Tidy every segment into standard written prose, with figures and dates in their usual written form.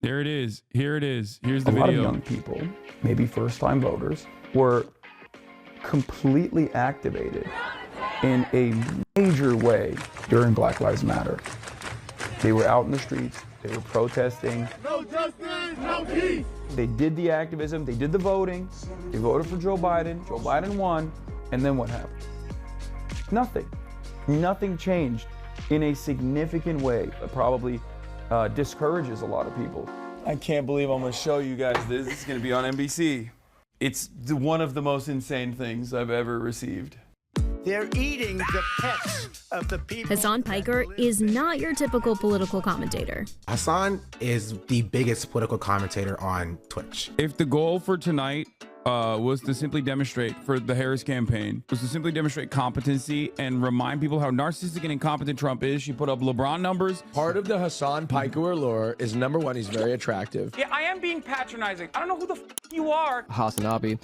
There it is. Here it is. Here's the A video. lot of young people, maybe first-time voters, were completely activated in a major way during Black Lives Matter. They were out in the streets, they were protesting. No justice, no peace. They did the activism, they did the voting, they voted for Joe Biden won, and then what happened? Nothing. Nothing changed in a significant way. It probably discourages a lot of people. I can't believe I'm gonna show you guys this. It's gonna be on NBC. It's one of the most insane things I've ever received. They're eating the pets of the people. Hasan Piker is not your typical political commentator. Hasan is the biggest political commentator on Twitch. If the goal for tonight was to simply demonstrate for the Harris campaign, was to simply demonstrate competency and remind people how narcissistic and incompetent Trump is, she put up LeBron numbers. Part of the Hasan Piker allure is, number one, he's very attractive. Yeah, I am being patronizing. I don't know who the you are. HasanAbi,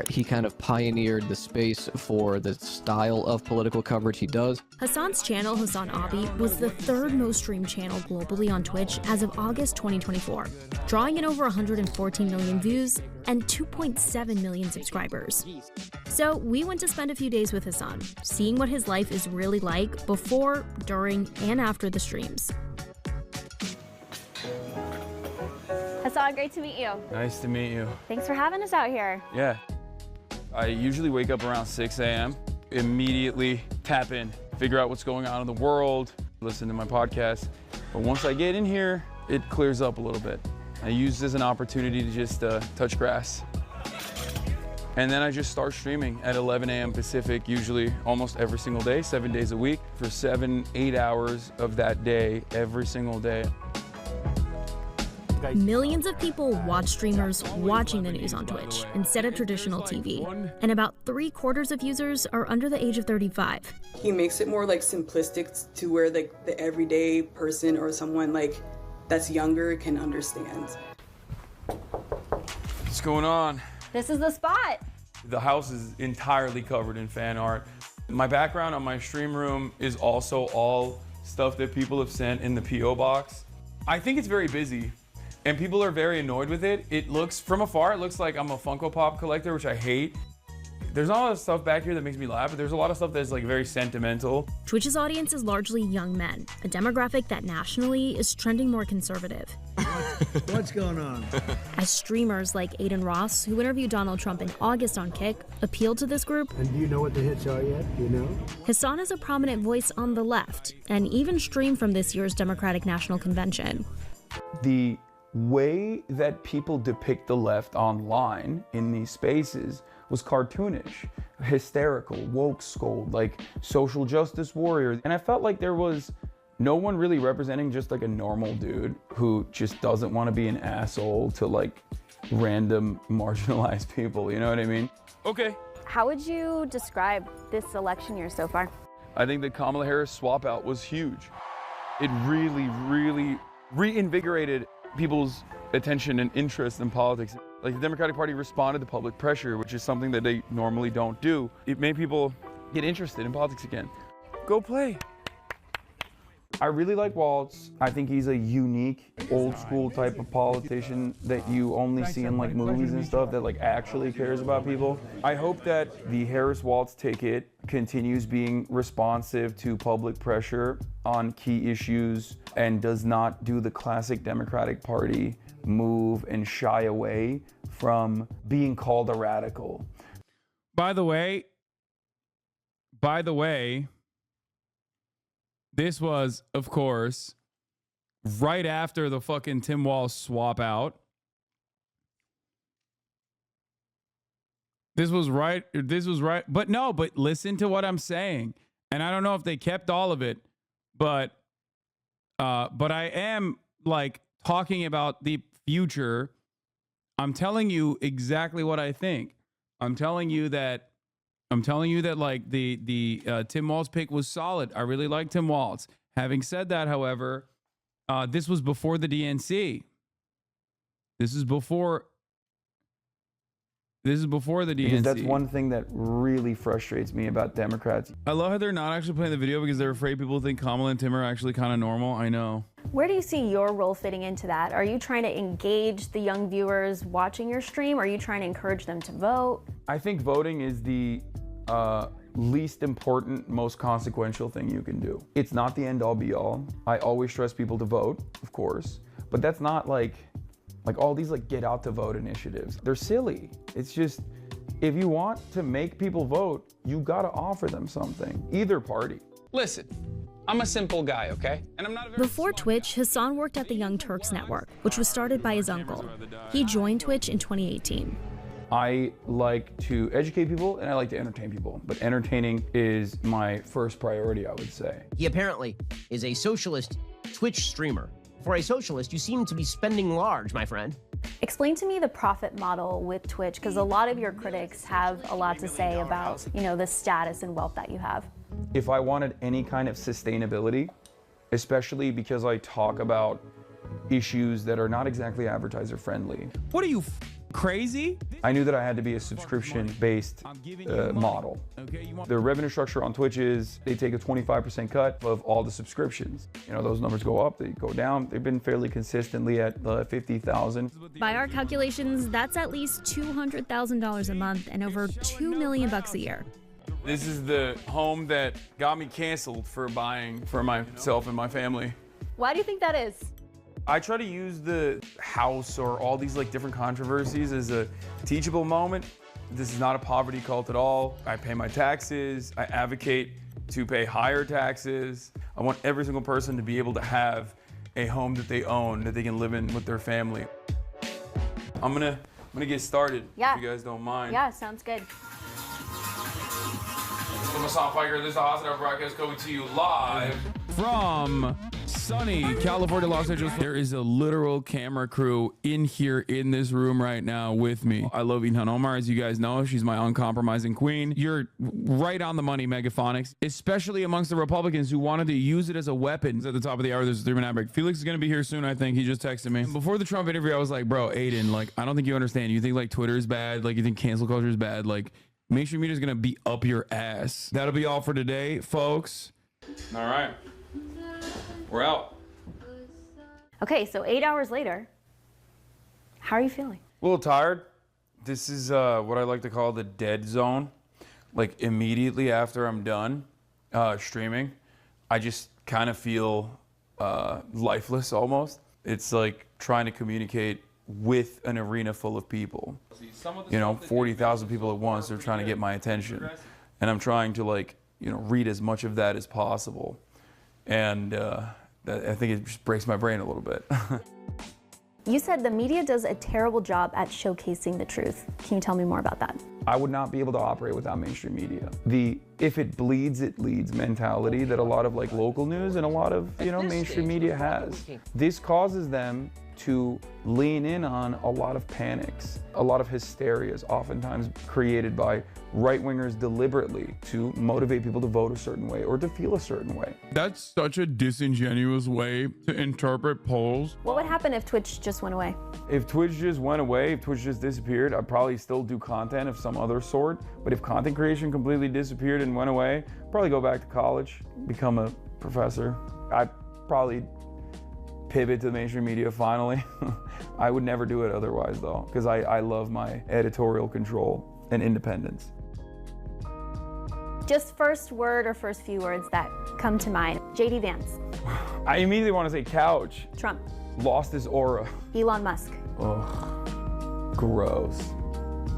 he kind of pioneered the space for the style of political coverage he does. Hasan's channel, HasanAbi, was the third most streamed channel globally on Twitch as of August 2024, drawing in over 114 million views and 2.7 million subscribers. So we went to spend a few days with Hasan, seeing what his life is really like before, during, and after the streams. Hasan, great to meet you. Nice to meet you. Thanks for having us out here. Yeah. I usually wake up around 6 a.m., immediately tap in, figure out what's going on in the world, listen to my podcast. But once I get in here, it clears up a little bit. I use this as an opportunity to just touch grass. And then I just start streaming at 11 a.m. Pacific, usually almost every single day, 7 days a week, for 7-8 hours of that day, every single day. Millions of people watch streamers watching the news on Twitch instead of traditional TV, and about 3/4 of users are under the age of 35. He makes it more like simplistic to where like the everyday person or someone like that's younger can understand. What's going on? This is the spot. The house is entirely covered in fan art. My background on my stream room is also all stuff that people have sent in the P.O. box. I think it's very busy. And people are very annoyed with it. It looks, from afar, it looks like I'm a Funko Pop collector, which I hate. There's not a lot of stuff back here that makes me laugh, but there's a lot of stuff that's like very sentimental. Twitch's audience is largely young men, a demographic that nationally is trending more conservative. What's going on? As streamers like Aiden Ross, who interviewed Donald Trump in August on Kick, appeal to this group. And do you know what the hits are yet? Do you know? Hasan is a prominent voice on the left, and even streamed from this year's Democratic National Convention. The way that people depict the left online in these spaces was cartoonish, hysterical, woke scold, like social justice warrior. And I felt like there was no one really representing just like a normal dude who just doesn't want to be an asshole to like random marginalized people, you know what I mean? Okay. How would you describe this election year so far? I think the Kamala Harris swap out was huge. It really, really reinvigorated people's attention and interest in politics. Like the Democratic Party responded to public pressure, which is something that they normally don't do. It made people get interested in politics again. Go play. I really like Waltz. I think he's a unique, old school type of politician that you only see in like movies and stuff that like actually cares about people. I hope that the Harris-Waltz ticket continues being responsive to public pressure on key issues and does not do the classic Democratic Party move and shy away from being called a radical. By the way, this was, of course, right after the fucking Tim Walz swap out. This was right. But no, but listen to what I'm saying. And I don't know if they kept all of it, but I am like talking about the future. I'm telling you exactly what I think. I'm telling you that like the Tim Walz pick was solid. I really like Tim Walz. Having said that, however, this was before the DNC. This is before This is before the DNC. Because that's one thing that really frustrates me about Democrats. I love how they're not actually playing the video because they're afraid people think Kamala and Tim are actually kind of normal. I know. Where do you see your role fitting into that? Are you trying to engage the young viewers watching your stream? Are you trying to encourage them to vote? I think voting is the least important, most consequential thing you can do. It's not the end all be all. I always stress people to vote, of course, but that's not like all these like get out to vote initiatives. They're silly. It's just, if you want to make people vote, you gotta offer them something, either party. Listen, I'm a simple guy, okay? And I'm not a very Before Twitch, Hasan worked at the Young Turks Network, which was started by his uncle. He joined Twitch in 2018. I like to educate people and I like to entertain people, but entertaining is my first priority, I would say. He apparently is a socialist Twitch streamer. For a socialist, you seem to be spending large, my friend. Explain to me the profit model with Twitch, because a lot of your critics have a lot to say about, you know, the status and wealth that you have. If I wanted any kind of sustainability, especially because I talk about issues that are not exactly advertiser friendly. What are you, crazy? I knew that I had to be a subscription-based model. The revenue structure on Twitch is they take a 25% cut of all the subscriptions. You know, those numbers go up, they go down. They've been fairly consistently at 50,000. By our calculations, that's at least $200,000 a month and over $2 million a year. This is the home that got me canceled for buying for myself and my family. Why do you think that is? I try to use the house or all these like different controversies as a teachable moment. This is not a poverty cult at all. I pay my taxes. I advocate to pay higher taxes. I want every single person to be able to have a home that they own, that they can live in with their family. I'm gonna get started, yeah, if you guys don't mind. Yeah, sounds good. I'm Hasan Piker. This is the HasanAbi broadcast coming to you live from sunny California, Los Angeles. There is a literal camera crew in here in this room right now with me. I love Ilhan Omar, as you guys know. She's my uncompromising queen. You're right on the money, Megaphonics, especially amongst the Republicans who wanted to use it as a weapon. At the top of the hour, there's a 3-minute break. Felix is going to be here soon, I think. He just texted me. Before the Trump interview, I was like, bro, Aiden, like, I don't think you understand. You think like Twitter is bad? Like, you think cancel culture is bad? Like, mainstream media is going to be up your ass. That'll be all for today, folks. All right. We're out. Okay, so 8 hours later, how are you feeling? A little tired. This is what I like to call the dead zone. Like immediately after I'm done streaming, I just kind of feel lifeless almost. It's like trying to communicate with an arena full of people. You know, 40,000 people at once, they're trying to get my attention. And I'm trying to like, you know, read as much of that as possible. And I think it just breaks my brain a little bit. You said the media does a terrible job at showcasing the truth. Can you tell me more about that? I would not be able to operate without mainstream media. The if it bleeds, it leads mentality that a lot of like local news and a lot of, you know, mainstream media has. This causes them to lean in on a lot of panics, a lot of hysterias, oftentimes created by right-wingers deliberately to motivate people to vote a certain way or to feel a certain way. That's such a disingenuous way to interpret polls. What would happen if Twitch just went away? If Twitch just went away, if Twitch just disappeared, I'd probably still do content of some other sort. But if content creation completely disappeared and went away, I'd probably go back to college, become a professor. I'd probably pivot to mainstream media finally. I would never do it otherwise though, because I love my editorial control and independence. Just first word or first few words that come to mind. JD Vance. I immediately want to say couch. Trump. Lost his aura. Elon Musk. Oh, gross.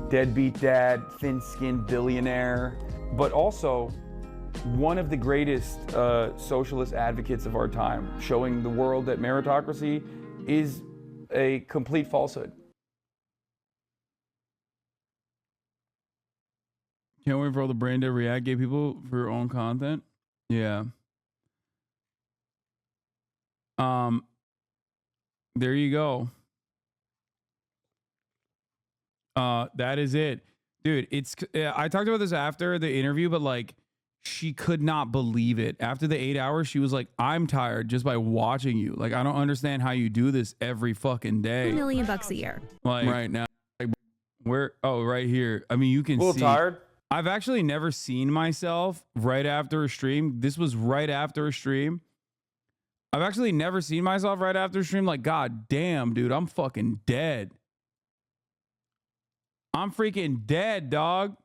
Deadbeat dad, thin-skinned billionaire, but also one of the greatest socialist advocates of our time, showing the world that meritocracy is a complete falsehood. Can't wait for all the brain dead React gay people for your own content. Yeah. There you go. That is it. Dude, I talked about this after the interview, but like she could not believe it. After the 8 hours, she was like, I'm tired just by watching you. Like, I don't understand how you do this every fucking day. $2 million a year. Like right now, like, Where? Oh, right here. I mean, you can A little see. tired? I've actually never seen myself right after a stream. This was right after a stream. I've actually never seen myself right after a stream. Like, God damn, dude, I'm fucking dead. I'm freaking dead, dog.